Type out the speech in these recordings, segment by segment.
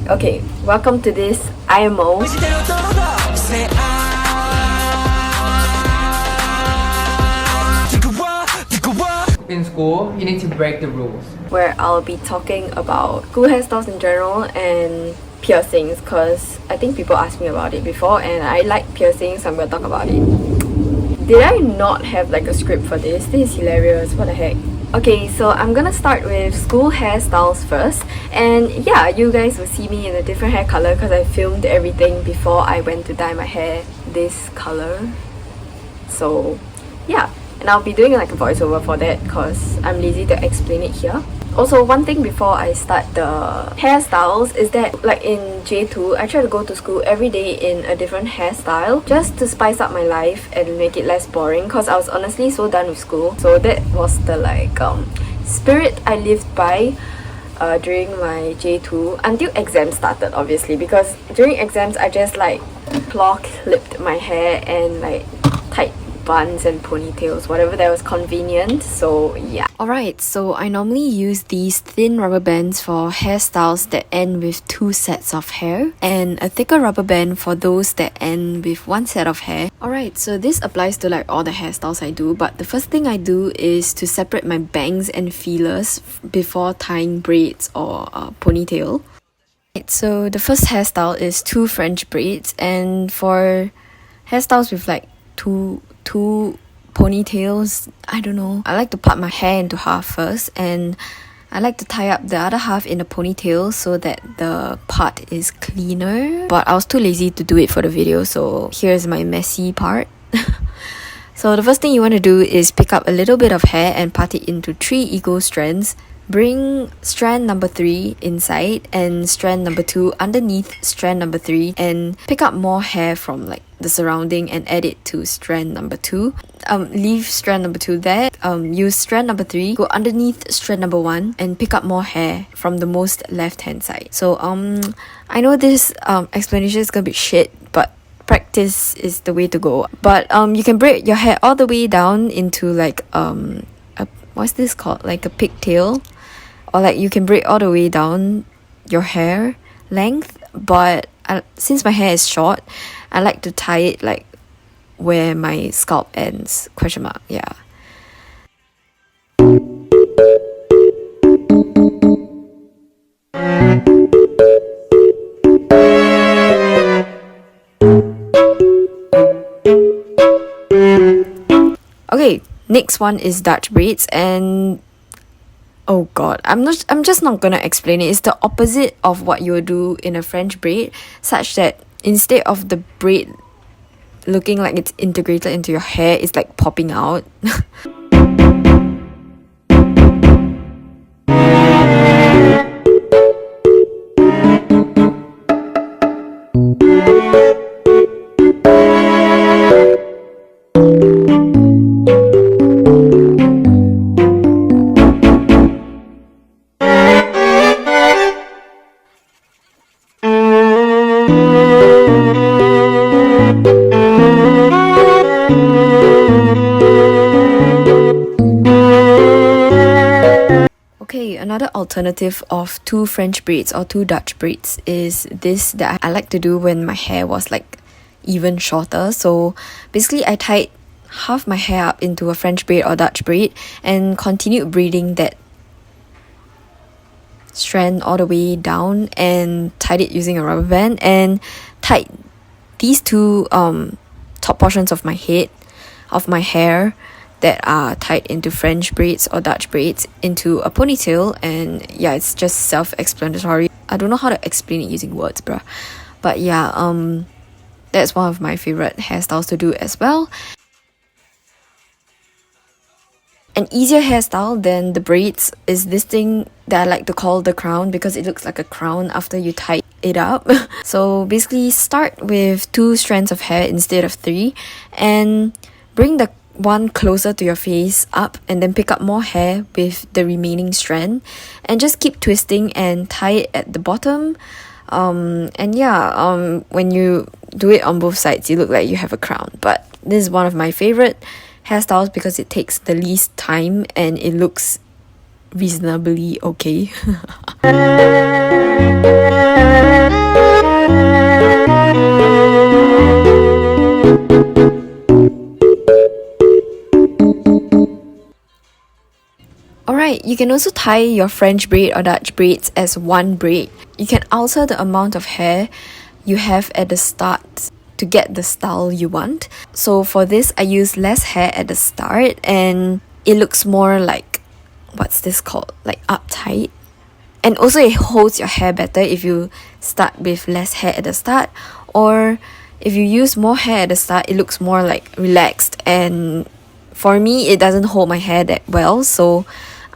Okay, welcome to this IMO. In school, you need to break the rules. Where I'll be talking about school hairstyles in general and piercings, because I think people asked me about it before and I like piercings, so I'm gonna talk about it. Did I not have like a script for this? This is hilarious, what the heck. Okay, so I'm gonna start with school hairstyles first, and yeah, you guys will see me in a different hair color because I filmed everything before I went to dye my hair this color. So yeah, and I'll be doing like a voiceover for that because I'm lazy to explain it here. Also, one thing before I start the hairstyles is that like in J2, I try to go to school every day in a different hairstyle just to spice up my life and make it less boring, because I was honestly so done with school. So that was the like spirit I lived by during my J2 until exams started, obviously, because during exams I just like claw clipped my hair and like tied buns and ponytails, whatever that was convenient. So yeah. Alright, so I normally use these thin rubber bands for hairstyles that end with 2 sets of hair, and a thicker rubber band for those that end with 1 set of hair. Alright, so this applies to like all the hairstyles I do, but the first thing I do is to separate my bangs and feelers before tying braids or ponytail. So the first hairstyle is 2 French braids, and for hairstyles with like two ponytails, I don't know, I like to part my hair into half first, and I like to tie up the other half in a ponytail so that the part is cleaner, but I was too lazy to do it for the video, so here's my messy part. So the first thing you want to do is pick up a little bit of hair and part it into 3 equal strands. Bring strand number 3 inside and strand number 2 underneath strand number 3, and pick up more hair from like the surrounding and add it to strand number 2. Leave strand number 2 there. Use strand number 3, go underneath strand number 1 and pick up more hair from the most left hand side. So I know this explanation is gonna be shit, but practice is the way to go. But you can braid your hair all the way down into like what's this called, like a pigtail, or like you can braid all the way down your hair length, but since my hair is short, I like to tie it like where my scalp ends, ? Yeah. Okay, next one is Dutch braids, and oh god, I'm just not gonna explain it. It's the opposite of what you would do in a French braid, such that instead of the braid looking like it's integrated into your hair, it's like popping out. Okay, another alternative of 2 French braids or 2 Dutch braids is this that I like to do when my hair was like even shorter. So basically I tied half my hair up into a French braid or Dutch braid and continued braiding that strand all the way down and tied it using a rubber band, and tied these 2 top portions of my hair that are tied into French braids or Dutch braids into a ponytail. And yeah, it's just self-explanatory. I don't know how to explain it using words, bruh. But yeah, that's one of my favorite hairstyles to do as well. An easier hairstyle than the braids is this thing that I like to call the crown, because it looks like a crown after you tie it up. So basically start with 2 strands of hair instead of 3, and bring the one closer to your face up, and then pick up more hair with the remaining strand and just keep twisting and tie it at the bottom. And yeah, when you do it on both sides, you look like you have a crown. But this is one of my favorite hairstyles because it takes the least time and it looks reasonably okay. Alright, you can also tie your French braid or Dutch braids as one braid. You can alter the amount of hair you have at the start to get the style you want. So for this, I use less hair at the start and it looks more like, what's this called? Like uptight. And also it holds your hair better if you start with less hair at the start, or if you use more hair at the start, it looks more like relaxed, and for me it doesn't hold my hair that well, so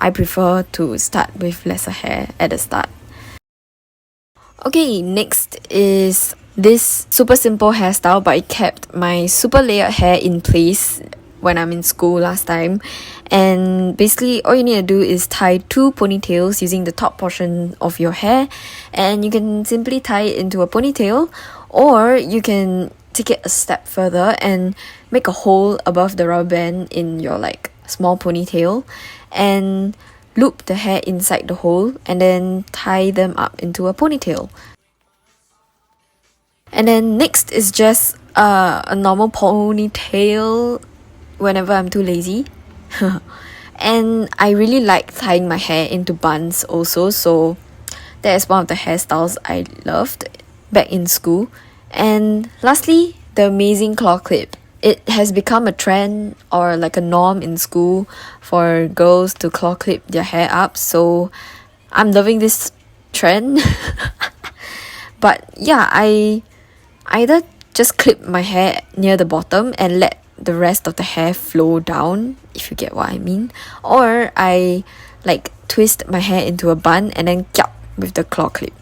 I prefer to start with lesser hair at the start. Okay, next is this super simple hairstyle, but it kept my super layered hair in place when I'm in school last time. And basically all you need to do is tie 2 ponytails using the top portion of your hair, and you can simply tie it into a ponytail, or you can take it a step further and make a hole above the rubber band in your like small ponytail and loop the hair inside the hole and then tie them up into a ponytail. And then next is just a normal ponytail whenever I'm too lazy. And I really like tying my hair into buns also, so that is one of the hairstyles I loved back in school. And lastly, the amazing claw clip. It has become a trend or like a norm in school for girls to claw clip their hair up, so I'm loving this trend. But yeah, I either just clip my hair near the bottom and let the rest of the hair flow down, if you get what I mean, or I like twist my hair into a bun and then kiap with the claw clip.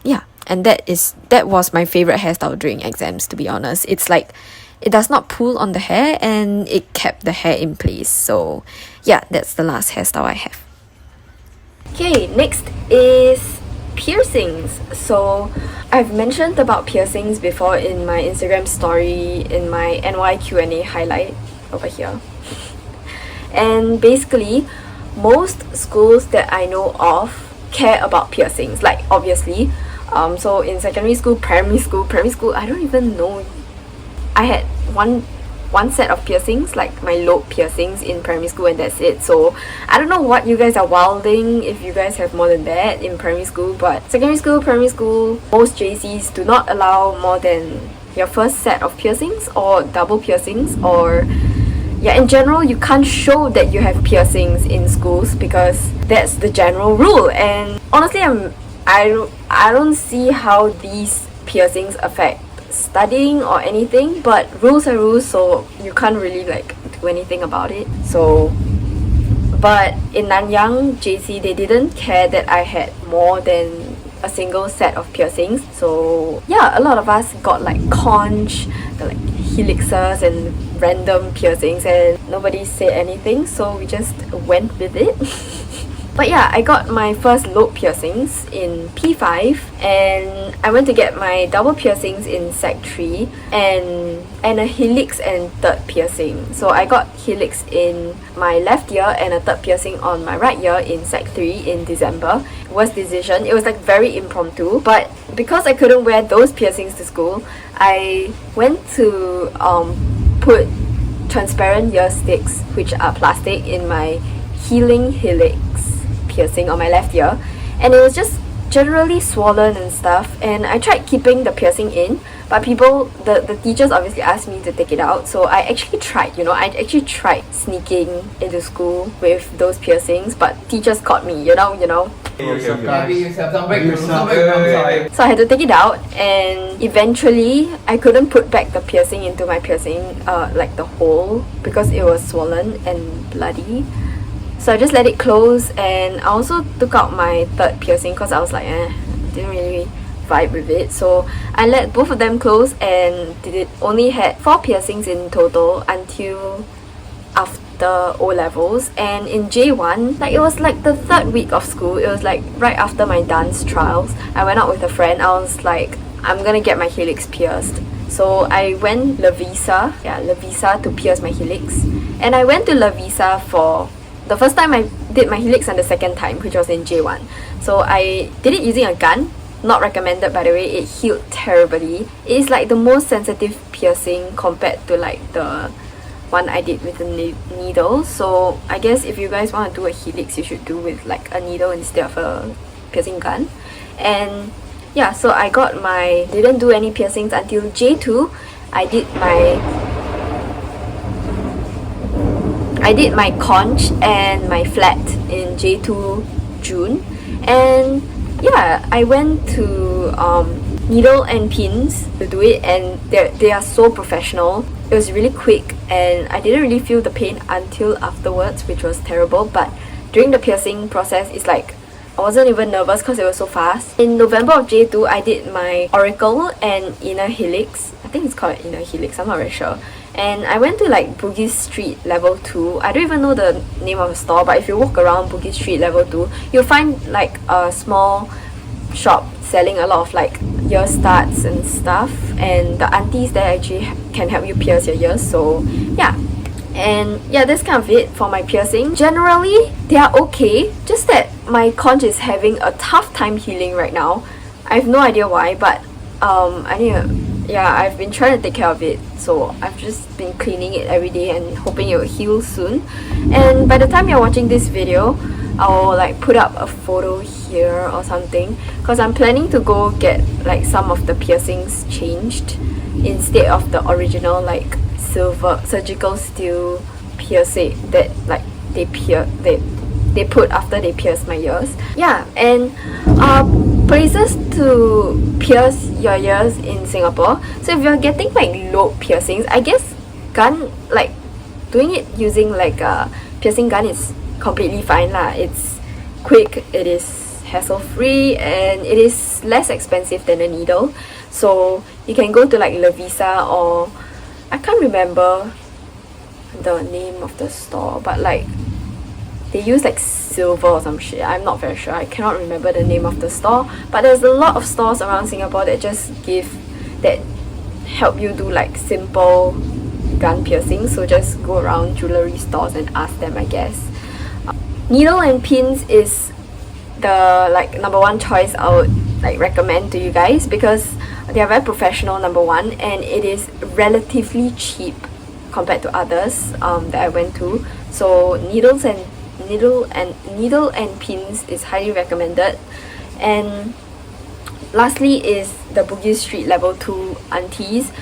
Yeah, and that was my favorite hairstyle during exams, to be honest. It's like it does not pull on the hair and it kept the hair in place. So yeah, that's the last hairstyle I have. Okay, next is piercings. So I've mentioned about piercings before in my Instagram story, in my NY Q&A highlight over here. And basically, most schools that I know of care about piercings, like obviously. So in secondary school, primary school, I don't even know. I had one set of piercings, like my lobe piercings in primary school, and that's it. So I don't know what you guys are wilding if you guys have more than that in primary school, but secondary school, primary school, most JCs do not allow more than your first set of piercings or double piercings, or yeah, in general you can't show that you have piercings in schools because that's the general rule. And honestly, I don't see how these piercings affect studying or anything, but rules are rules, so you can't really like do anything about it. So but in Nanyang JC, they didn't care that I had more than a single set of piercings. So yeah, a lot of us got like conch, the like helixes and random piercings, and nobody said anything, so we just went with it. But yeah, I got my first lobe piercings in P5, and I went to get my double piercings in Sec 3 and a helix and third piercing. So I got helix in my left ear and a third piercing on my right ear in Sec 3 in December. Worst decision. It was like very impromptu, but because I couldn't wear those piercings to school, I went to put transparent ear sticks, which are plastic, in my healing helix piercing on my left ear, and it was just generally swollen and stuff, and I tried keeping the piercing in, but the teachers obviously asked me to take it out, so I actually tried, I actually tried sneaking into school with those piercings, but teachers caught me, you know. So I had to take it out, and eventually I couldn't put back the piercing into my piercing, like the hole, because it was swollen and bloody. So I just let it close, and I also took out my third piercing because I was like, didn't really vibe with it. So I let both of them close, and only had 4 piercings in total until after O-levels. And in J1, like it was like the 3rd week of school, it was like right after my dance trials, I went out with a friend. I was like, I'm gonna get my helix pierced. So I went La Visa to pierce my helix, and I went to La Visa for the first time I did my helix, and the second time, which was in J1. So I did it using a gun, not recommended by the way. It healed terribly. It is like the most sensitive piercing compared to like the one I did with a needle. So I guess if you guys want to do a helix, you should do with like a needle instead of a piercing gun. And yeah, so I didn't do any piercings until J2. I did my conch and my flat in J2 June. And yeah, I went to needle and pins to do it, and they are so professional. It was really quick and I didn't really feel the pain until afterwards, which was terrible. But during the piercing process, it's like I wasn't even nervous because it was so fast. In November of J2, I did my auricle and inner helix. I think it's called inner helix, I'm not very sure. And I went to like Bugis Street level 2. I don't even know the name of the store, but if you walk around Bugis Street level 2, you'll find like a small shop selling a lot of like ear studs and stuff, and the aunties there actually can help you pierce your ears. So yeah, and yeah, that's kind of it for my piercing. Generally they are okay, just that my conch is having a tough time healing right now. I have no idea why, but I've been trying to take care of it, so I've just been cleaning it every day and hoping it will heal soon. And by the time you're watching this video, I'll like put up a photo here or something, because I'm planning to go get like some of the piercings changed instead of the original like silver surgical steel piercing that like they put after they pierce my ears. Yeah, and places to pierce your ears in Singapore. So if you're getting like lobe piercings, I guess doing it using like a piercing gun is completely fine lah. It's quick, it is hassle-free, and it is less expensive than a needle. So you can go to like Lavisa, or I can't remember the name of the store, but like they use like silver or some shit. I'm not very sure. I cannot remember the name of the store, but there's a lot of stores around Singapore that help you do like simple gun piercing. So just go around jewelry stores and ask them, I guess. Needle and pins is the like number one choice I would like recommend to you guys, because they are very professional, number one, and it is relatively cheap compared to others that I went to. So needle and pins is highly recommended. And lastly is the Bugis Street level 2 aunties.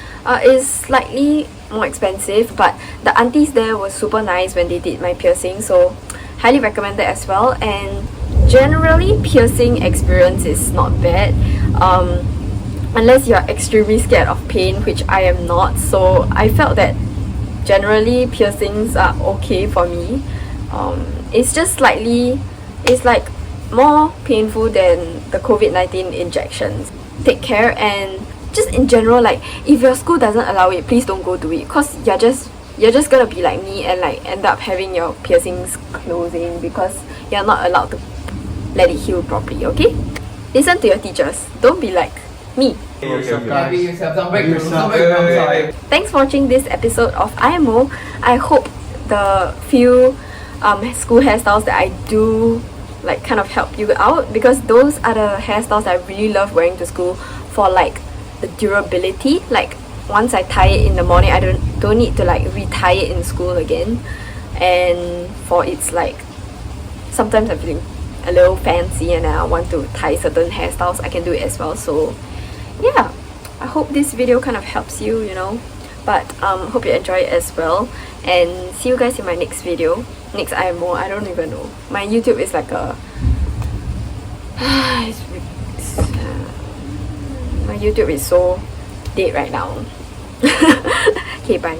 Is slightly more expensive, but the aunties there were super nice when they did my piercing, so highly recommended as well. And generally piercing experience is not bad, unless you're extremely scared of pain, which I am not. So I felt that generally piercings are okay for me. It's just it's like more painful than the COVID-19 injections. Take care, and just in general, like if your school doesn't allow it, please don't go do it, because you're just gonna be like me and like end up having your piercings closing because you're not allowed to let it heal properly. Okay, listen to your teachers, don't be like me. Thanks for watching this episode of IMO. I hope the few school hairstyles that I do like kind of help you out, because those are the hairstyles I really love wearing to school for like the durability. Like once I tie it in the morning, I don't need to like retie it in school again. And for it's like sometimes I'm feeling a little fancy and I want to tie certain hairstyles, I can do it as well. So yeah, I hope this video kind of helps you, you know. But hope you enjoy it as well, and see you guys in my next video, next IMO. I don't even know, my YouTube is like a my YouTube is so dead right now. Okay, bye.